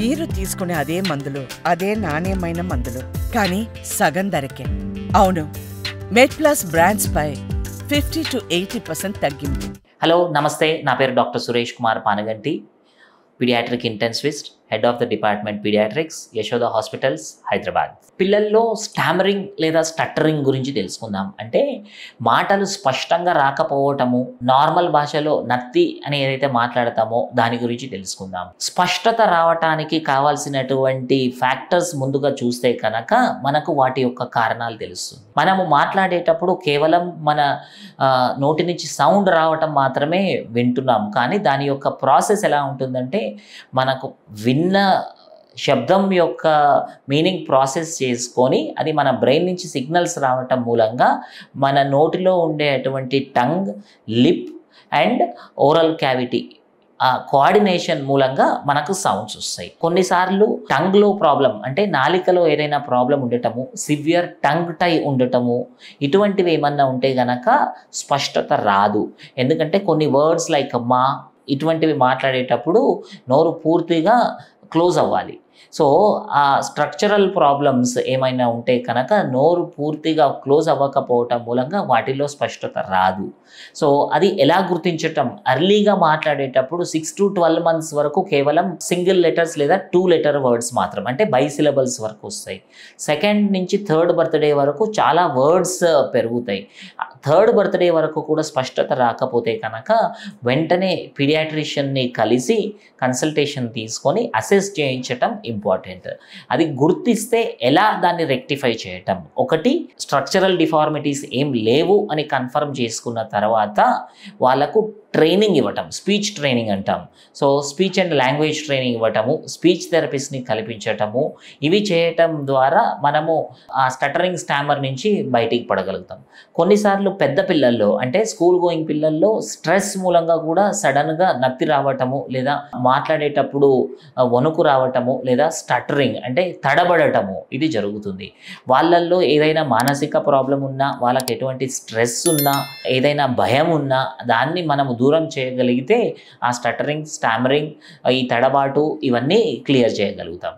మీరు తీసుకునే అదే మందులు, అదే నాణ్యమైన మందులు, కానీ సగం ధరకే. అవును, మెడ్ప్లస్ బ్రాండ్స్ పై 50 to 80% తగ్గింపు. హలో నమస్తే, నా పేరు doctor Suresh Kumar Panaganti, paediatric intensivist, head of the department paediatrics, Yashoda hospitals, Hyderabad. పిల్లల్లో స్టామరింగ్ లేదా స్టట్టరింగ్ గురించి తెలుసుకుందాం. అంటే మాటలు స్పష్టంగా రాకపోవటము, నార్మల్ భాషలో నత్తి అని ఏదైతే మాట్లాడతామో దాని గురించి తెలుసుకుందాం. స్పష్టత రావటానికి కావాల్సినటువంటి ఫ్యాక్టర్స్ ముందుగా చూస్తే కనుక మనకు వాటి యొక్క కారణాలు తెలుస్తుంది. మనము మాట్లాడేటప్పుడు కేవలం మన నోటి నుంచి సౌండ్ రావటం మాత్రమే వింటున్నాం, కానీ దాని యొక్క ప్రాసెస్ ఎలా ఉంటుందంటే మనకు విన్న శబ్దం యొక్క మీనింగ్ ప్రాసెస్ చేసుకొని అది మన బ్రెయిన్ నుంచి సిగ్నల్స్ రావటం మూలంగా మన నోటిలో ఉండేటువంటి tongue, lip and oral cavity ఆ కోఆర్డినేషన్ మూలంగా మనకు సౌండ్స్ వస్తాయి. కొన్నిసార్లు టంగ్లో ప్రాబ్లం అంటే నాలికలో ఏదైనా ప్రాబ్లం ఉండటము, సివియర్ టంగ్ టై ఉండటము, ఇటువంటివి ఏమన్నా ఉంటే గనక స్పష్టత రాదు. ఎందుకంటే కొన్ని వర్డ్స్ లైక్ మా ఇటువంటివి మాట్లాడేటప్పుడు నోరు పూర్తిగా క్లోజ్ అవ్వాలి. సో ఆ స్ట్రక్చరల్ ప్రాబ్లమ్స్ ఏమైనా ఉంటే కనుక నోరు పూర్తిగా క్లోజ్ అవ్వకపోవటం మూలంగా వాటిలో స్పష్టత రాదు. సో అది ఎలా గుర్తించటం? అర్లీగా మాట్లాడేటప్పుడు 6 to 12 months వరకు కేవలం సింగిల్ లెటర్స్ లేదా 2 letter వర్డ్స్ మాత్రం, అంటే బైసిలబుల్స్ వరకు వస్తాయి. సెకండ్ నుంచి థర్డ్ బర్త్డే వరకు చాలా వర్డ్స్ పెరుగుతాయి. థర్డ్ బర్త్డే వరకు కూడా స్పష్టత రాకపోతే కనుక వెంటనే పీడియాట్రిషియన్ని కలిసి కన్సల్టేషన్ తీసుకొని అసెస్ చేయించటం ఇంపార్టెంట్. అది గుర్తిస్తే ఎలా దాన్ని రెక్టిఫై చేయటం? ఒకటి, స్ట్రక్చరల్ డిఫార్మిటీస్ ఏం లేవు అని కన్ఫర్మ్ చేసుకున్న తర్వాత వాళ్ళకు ట్రైనింగ్ ఇవ్వటం, స్పీచ్ ట్రైనింగ్ అంటాం. So speech and language training ఇవ్వటము, స్పీచ్ థెరపిస్ట్ని కల్పించటము, ఇవి చేయటం ద్వారా మనము ఆ స్టటరింగ్ స్టామర్ నుంచి బయటికి పడగలుగుతాం. కొన్నిసార్లు పెద్ద పిల్లల్లో అంటే స్కూల్ గోయింగ్ పిల్లల్లో స్ట్రెస్ మూలంగా కూడా సడన్గా నత్తి రావటము, లేదా మాట్లాడేటప్పుడు వణుకు రావటము, లేదా స్టటరింగ్ అంటే తడబడటము, ఇది జరుగుతుంది. వాళ్ళల్లో ఏదైనా మానసిక ప్రాబ్లం ఉన్నా, వాళ్ళకి ఎటువంటి స్ట్రెస్ ఉన్నా, ఏదైనా భయం ఉన్నా దాన్ని మనము దూరం చేయగలిగితే ఆ స్టటరింగ్, స్టామరింగ్, ఈ తడబాటు ఇవన్నీ క్లియర్ చేయగలుగుతాం.